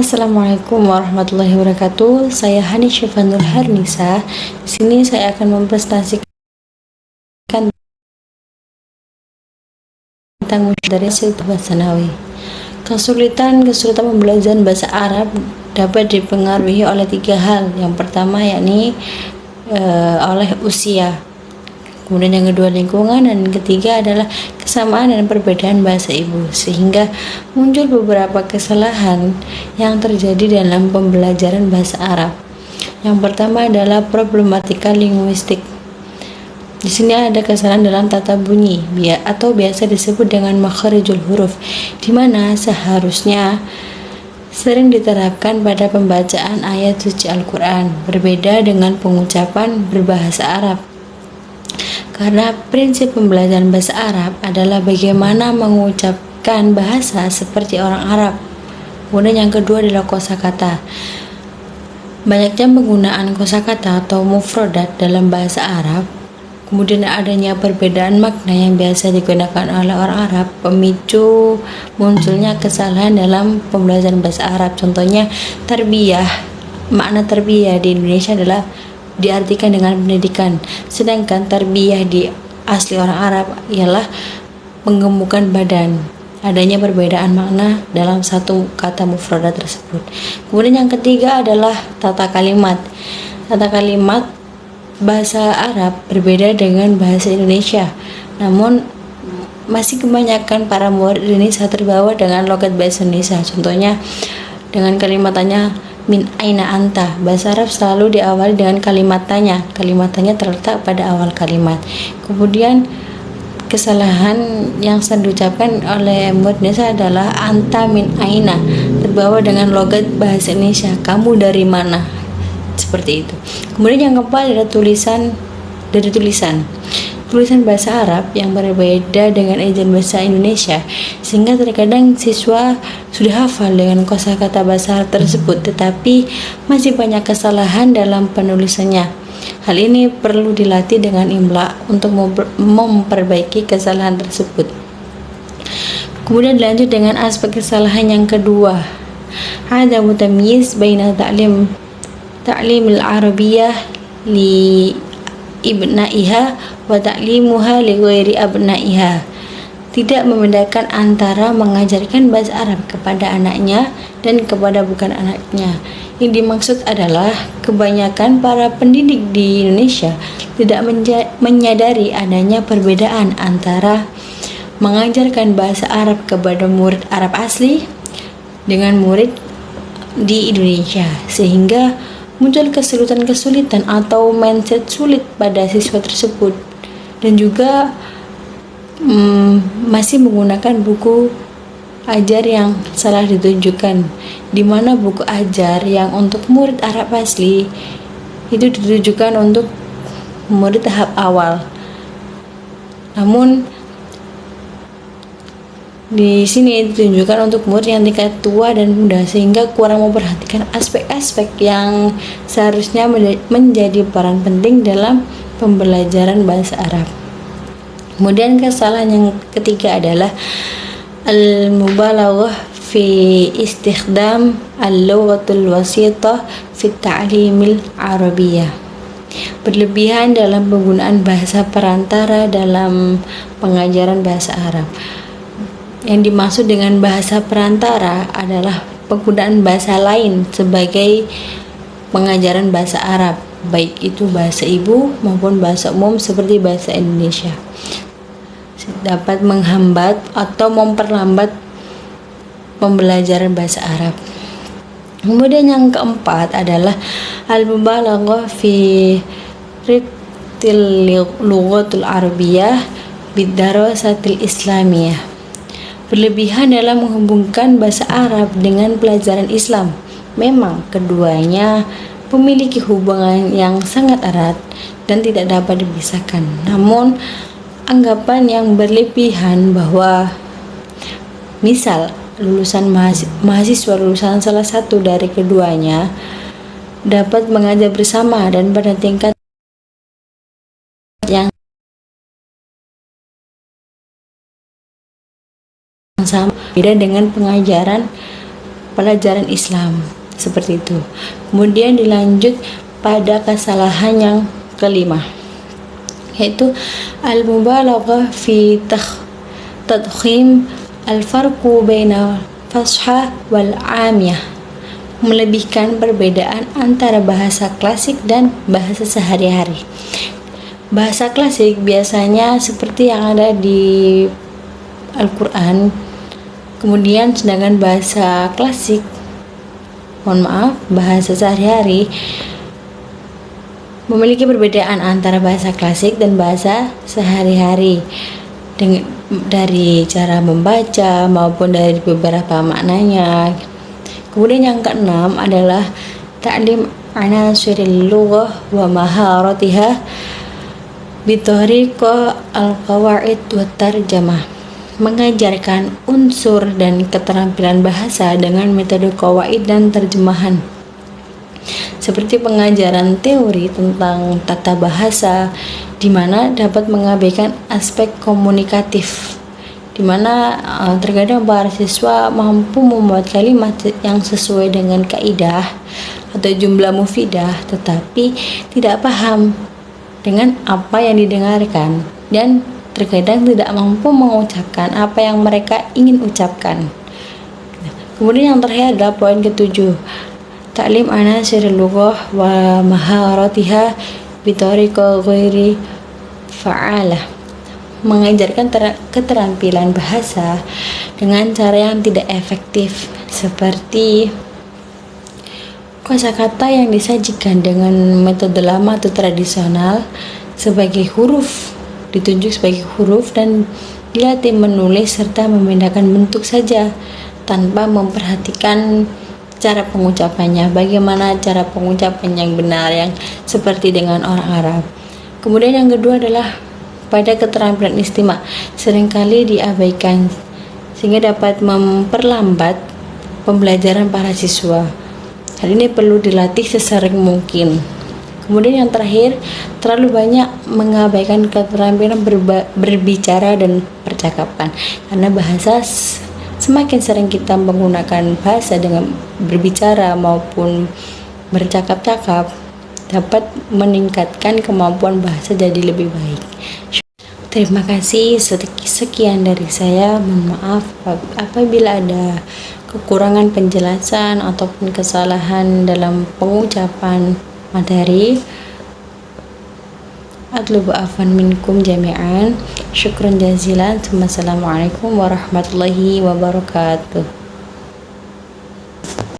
Assalamualaikum warahmatullahi wabarakatuh. Saya Hani Syifanur Harnisa. Di sini saya akan mempresentasikan tentang dari bahasa Sanawi. Kesulitan pembelajaran bahasa Arab dapat dipengaruhi oleh 3 hal. Yang pertama yakni oleh usia. Kemudian yang kedua lingkungan, dan yang ketiga adalah kesamaan dan perbedaan bahasa ibu, sehingga muncul beberapa kesalahan yang terjadi dalam pembelajaran bahasa Arab. Yang pertama adalah problematika linguistik. Di sini ada kesalahan dalam tata bunyi atau biasa disebut dengan makharijul huruf, di mana seharusnya sering diterapkan pada pembacaan ayat suci Al-Quran, berbeda dengan pengucapan berbahasa Arab. Karena prinsip pembelajaran bahasa Arab adalah bagaimana mengucapkan bahasa seperti orang Arab. Kemudian yang kedua adalah kosakata. Banyaknya penggunaan kosakata atau mufradat dalam bahasa Arab, kemudian adanya perbedaan makna yang biasa digunakan oleh orang Arab, pemicu munculnya kesalahan dalam pembelajaran bahasa Arab. Contohnya tarbiyah. Makna tarbiyah di Indonesia adalah diartikan dengan pendidikan, sedangkan tarbiyah di asli orang Arab ialah menggemukkan badan. Adanya perbedaan makna dalam satu kata mufradat tersebut. Kemudian yang ketiga adalah tata kalimat. Tata kalimat bahasa Arab berbeda dengan bahasa Indonesia, namun masih kebanyakan para murid Indonesia terbawa dengan logat bahasa Indonesia. Contohnya dengan kalimat tanya, min aina anta. Bahasa Arab selalu diawali dengan kalimat tanya. Kalimat tanya terletak pada awal kalimat. Kemudian kesalahan yang sering diucapkan oleh murid Indonesia adalah anta min aina, terbawa dengan logat bahasa Indonesia, kamu dari mana, seperti itu. Kemudian yang keempat adalah tulisan bahasa Arab yang berbeda dengan ejaan bahasa Indonesia, sehingga terkadang siswa sudah hafal dengan kosakata bahasa Arab tersebut, tetapi masih banyak kesalahan dalam penulisannya. Hal ini perlu dilatih dengan imla untuk memperbaiki kesalahan tersebut. Kemudian dilanjut dengan aspek kesalahan yang kedua, ada mutamyiz baina ta'limil arabiyyah li ibnaiha wa ta'limuha li ghairi abnaiha. Tidak membedakan antara mengajarkan bahasa Arab kepada anaknya dan kepada bukan anaknya. Yang dimaksud adalah kebanyakan para pendidik di Indonesia tidak menyadari adanya perbedaan antara mengajarkan bahasa Arab kepada murid Arab asli dengan murid di Indonesia, sehingga muncul kesulitan atau mindset sulit pada siswa tersebut, dan juga masih menggunakan buku ajar yang salah ditujukan, di mana buku ajar yang untuk murid Arab asli itu ditujukan untuk murid tahap awal, namun di sini ditunjukkan untuk murid yang tingkat tua dan muda, sehingga kurang memperhatikan aspek-aspek yang seharusnya menjadi peran penting dalam pembelajaran bahasa Arab. Kemudian kesalahan yang ketiga adalah al-mubalaghah fi istikhdam al-lughatul wasithah fi ta'limil arabiyyah. Berlebihan dalam penggunaan bahasa perantara dalam pengajaran bahasa Arab. Yang dimaksud dengan bahasa perantara adalah penggunaan bahasa lain sebagai pengajaran bahasa Arab, baik itu bahasa ibu maupun bahasa umum seperti bahasa Indonesia, dapat menghambat atau memperlambat pembelajaran bahasa Arab. Kemudian yang keempat adalah al-mubalaghah fi rittil lughatul arabiyyah bid-darasatil islamiyah. Berlebihan dalam menghubungkan bahasa Arab dengan pelajaran Islam. Memang keduanya memiliki hubungan yang sangat erat dan tidak dapat dipisahkan. Namun anggapan yang berlebihan bahwa misal mahasiswa lulusan salah satu dari keduanya dapat mengajar bersama dan pada tingkat yang sama, beda dengan pengajaran pelajaran Islam, seperti itu. Kemudian dilanjut pada kesalahan yang kelima, yaitu al-mubalaghah fi tadkhim al-farqu baina fashah wal amiyah, melebihkan perbedaan antara bahasa klasik dan bahasa sehari-hari. Bahasa klasik biasanya seperti yang ada di Al-Quran, kemudian sedangkan bahasa klasik, bahasa sehari-hari memiliki perbedaan antara bahasa klasik dan bahasa sehari-hari dari cara membaca maupun dari beberapa maknanya. Kemudian yang keenam adalah ta'lim anasiril lughah wa maharatiha bitariqa al-qawaid wa tarjamah, mengajarkan unsur dan keterampilan bahasa dengan metode qawaid dan terjemahan, seperti pengajaran teori tentang tata bahasa, di mana dapat mengabaikan aspek komunikatif, di mana terkadang para siswa mampu membuat kalimat yang sesuai dengan kaidah atau jumlah mufidah, tetapi tidak paham dengan apa yang didengarkan dan terkadang tidak mampu mengucapkan apa yang mereka ingin ucapkan. Kemudian yang terakhir adalah poin ketujuh, ta'lim anasiril lughah wa maharatiha bitariqa ghairi fa'alah, mengajarkan keterampilan bahasa dengan cara yang tidak efektif, seperti kosakata yang disajikan dengan metode lama atau tradisional sebagai huruf, ditunjuk sebagai huruf dan dilatih menulis serta memindahkan bentuk saja tanpa memperhatikan cara pengucapannya, bagaimana cara pengucapan yang benar yang seperti dengan orang Arab. Kemudian yang kedua adalah pada keterampilan istima, seringkali diabaikan sehingga dapat memperlambat pembelajaran para siswa. Hal ini perlu dilatih sesering mungkin. Kemudian yang terakhir, terlalu banyak mengabaikan keterampilan berbicara dan percakapan, karena bahasa semakin sering kita menggunakan bahasa dengan berbicara maupun bercakap-cakap dapat meningkatkan kemampuan bahasa jadi lebih baik. Terima kasih, sekian dari saya. Mohon maaf apabila ada kekurangan penjelasan ataupun kesalahan dalam pengucapan materi. Atlubu afwan minkum jami'an. Syukran jazilan. Assalamualaikum warahmatullahi wabarakatuh.